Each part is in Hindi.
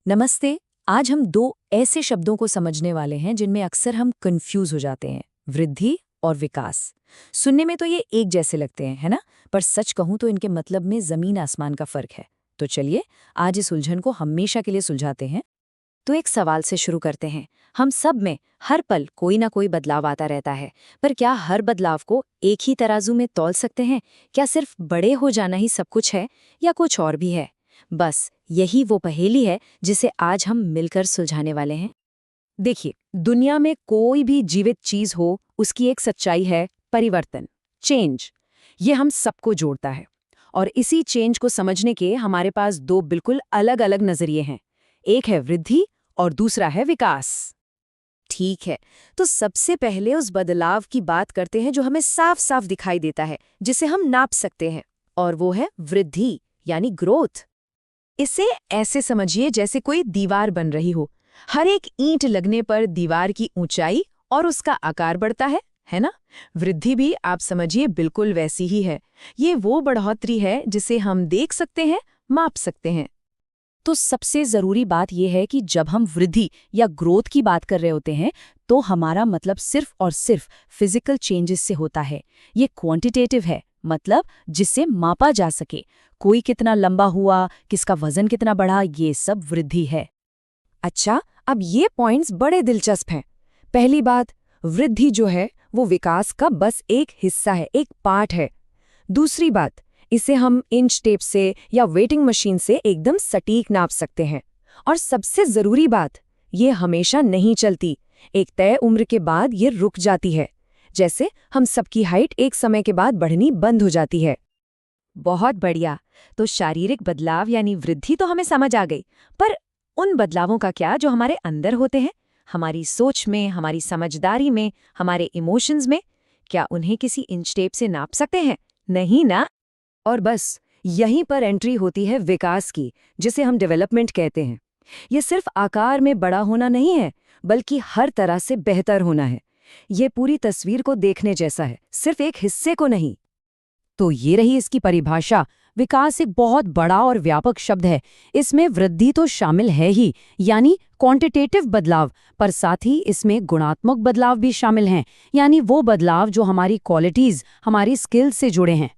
नमस्ते। आज हम दो ऐसे शब्दों को समझने वाले हैं जिनमें अक्सर हम कंफ्यूज हो जाते हैं, वृद्धि और विकास। सुनने में तो ये एक जैसे लगते हैं, है ना? पर सच कहूं तो इनके मतलब में जमीन आसमान का फर्क है। तो चलिए आज इस उलझन को हमेशा के लिए सुलझाते हैं। तो एक सवाल से शुरू करते हैं। हम सब में हर पल कोई ना कोई बदलाव आता रहता है, पर क्या हर बदलाव को एक ही तराजू में तौल सकते हैं? क्या सिर्फ बड़े हो जाना ही सब कुछ है या कुछ और भी है? बस यही वो पहेली है जिसे आज हम मिलकर सुलझाने वाले हैं। देखिए, दुनिया में कोई भी जीवित चीज हो, उसकी एक सच्चाई है, परिवर्तन, चेंज। ये हम सबको जोड़ता है। और इसी चेंज को समझने के हमारे पास दो बिल्कुल अलग अलग नजरिए हैं। एक है वृद्धि और दूसरा है विकास। ठीक है, तो सबसे पहले उस बदलाव की बात करते हैं जो हमें साफ साफ दिखाई देता है, जिसे हम नाप सकते हैं। और वो है वृद्धि, यानी ग्रोथ। इसे ऐसे समझिए जैसे कोई दीवार बन रही हो। हर एक ईंट लगने पर दीवार की ऊंचाई और उसका आकार बढ़ता है ना? वृद्धि भी आप समझिए बिल्कुल वैसी ही है। ये वो बढ़ोतरी है जिसे हम देख सकते हैं, माप सकते हैं। तो सबसे जरूरी बात यह है कि जब हम वृद्धि या ग्रोथ की बात कर रहे होते हैं, तो हमारा मतलब सिर्फ और सिर्फ फिजिकल चेंजेस से होता है। ये क्वांटिटेटिव है, मतलब जिसे मापा जा सके। कोई कितना लंबा हुआ, किसका वजन कितना बढ़ा, ये सब वृद्धि है। अच्छा, अब ये पॉइंट्स बड़े दिलचस्प हैं। पहली बात, वृद्धि जो है वो विकास का बस एक हिस्सा है, एक पार्ट है। दूसरी बात, इसे हम इंच टेप से या वेटिंग मशीन से एकदम सटीक नाप सकते हैं। और सबसे जरूरी बात, ये हमेशा नहीं चलती। एक तय उम्र के बाद ये रुक जाती है। जैसे हम सबकी हाइट एक समय के बाद बढ़नी बंद हो जाती है। बहुत बढ़िया। तो शारीरिक बदलाव यानी वृद्धि तो हमें समझ आ गई, पर उन बदलावों का क्या जो हमारे अंदर होते हैं, हमारी सोच में, हमारी समझदारी में, हमारे इमोशंस में? क्या उन्हें किसी इंच टेप से नाप सकते हैं? नहीं ना। और बस यहीं पर एंट्री होती है विकास की, जिसे हम डेवलपमेंट कहते हैं। ये सिर्फ आकार में बड़ा होना नहीं है, बल्कि हर तरह से बेहतर होना है। ये पूरी तस्वीर को देखने जैसा है, सिर्फ एक हिस्से को नहीं। तो ये रही इसकी परिभाषा। विकास एक बहुत बड़ा और व्यापक शब्द है। इसमें वृद्धि तो शामिल है ही, यानी क्वांटिटेटिव बदलाव, पर साथ ही इसमें गुणात्मक बदलाव भी शामिल हैं, यानी वो बदलाव जो हमारी क्वालिटीज, हमारी स्किल्स से जुड़े हैं।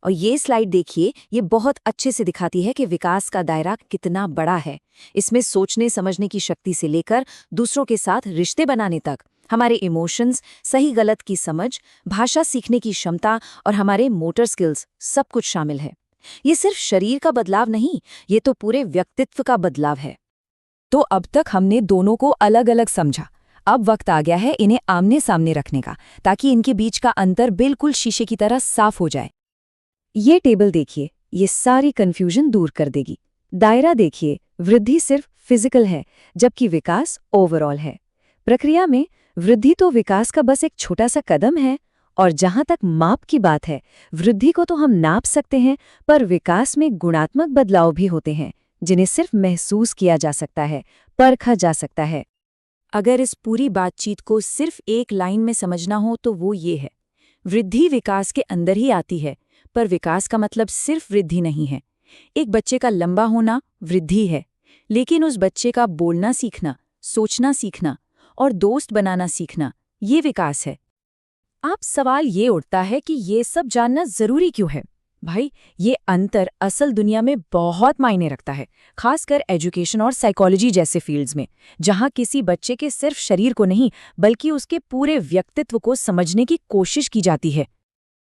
और ये स्लाइड देखिए, ये बहुत अच्छे से दिखाती है कि विकास का दायरा कितना बड़ा है। इसमें सोचने समझने की शक्ति से लेकर दूसरों के साथ रिश्ते बनाने तक, हमारे इमोशंस, सही गलत की समझ, भाषा सीखने की क्षमता और हमारे मोटर स्किल्स, सब कुछ शामिल है। ये सिर्फ शरीर का बदलाव नहीं, ये तो पूरे व्यक्तित्व का बदलाव है। तो अब तक हमने दोनों को अलग अलग समझा। अब वक्त आ गया है इन्हें आमने सामने रखने का, ताकि इनके बीच का अंतर बिल्कुल शीशे की तरह साफ हो जाए। ये टेबल देखिए, ये सारी कंफ्यूजन दूर कर देगी। दायरा देखिए, वृद्धि सिर्फ फिजिकल है, जबकि विकास ओवरऑल है। प्रक्रिया में वृद्धि तो विकास का बस एक छोटा सा कदम है। और जहां तक माप की बात है, वृद्धि को तो हम नाप सकते हैं, पर विकास में गुणात्मक बदलाव भी होते हैं, जिन्हें सिर्फ महसूस किया जा सकता है, परखा जा सकता है। अगर इस पूरी बातचीत को सिर्फ एक लाइन में समझना हो तो वो ये है, वृद्धि विकास के अंदर ही आती है, पर विकास का मतलब सिर्फ वृद्धि नहीं है। एक बच्चे का लंबा होना वृद्धि है, लेकिन उस बच्चे का बोलना सीखना, सोचना सीखना और दोस्त बनाना सीखना, ये विकास है। आप सवाल ये उठता है कि ये सब जानना जरूरी क्यों है? भाई, ये अंतर असल दुनिया में बहुत मायने रखता है, खासकर एजुकेशन और साइकोलॉजी जैसे फील्ड्स में, जहां किसी बच्चे के सिर्फ शरीर को नहीं, बल्कि उसके पूरे व्यक्तित्व को समझने की कोशिश की जाती है।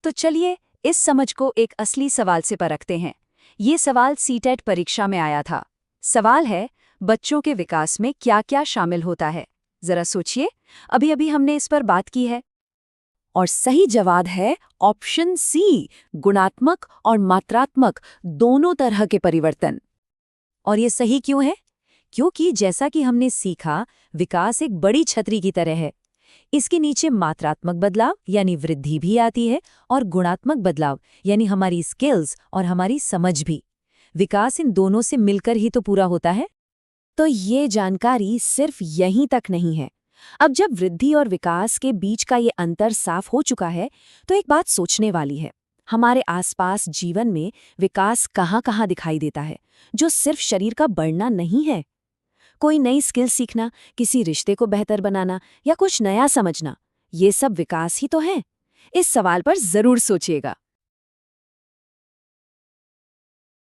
तो चलिए इस समझ को एक असली सवाल से परखते हैं। ये सवाल सीटेट परीक्षा में आया था। सवाल है, बच्चों के विकास में क्या क्या शामिल होता है? जरा सोचिए, अभी अभी हमने इस पर बात की है। और सही जवाब है ऑप्शन सी, गुणात्मक और मात्रात्मक दोनों तरह के परिवर्तन। और ये सही क्यों है? क्योंकि जैसा कि हमने सीखा, विकास एक बड़ी छतरी की तरह है। इसके नीचे मात्रात्मक बदलाव यानी वृद्धि भी आती है, और गुणात्मक बदलाव यानी हमारी स्किल्स और हमारी समझ भी। विकास इन दोनों से मिलकर ही तो पूरा होता है। तो ये जानकारी सिर्फ यहीं तक नहीं है। अब जब वृद्धि और विकास के बीच का ये अंतर साफ हो चुका है, तो एक बात सोचने वाली है। हमारे आसपास जीवन में विकास कहाँ कहाँ दिखाई देता है, जो सिर्फ शरीर का बढ़ना नहीं है। कोई नई स्किल सीखना, किसी रिश्ते को बेहतर बनाना या कुछ नया समझना, ये सब विकास ही तो है। इस सवाल पर जरूर सोचिएगा।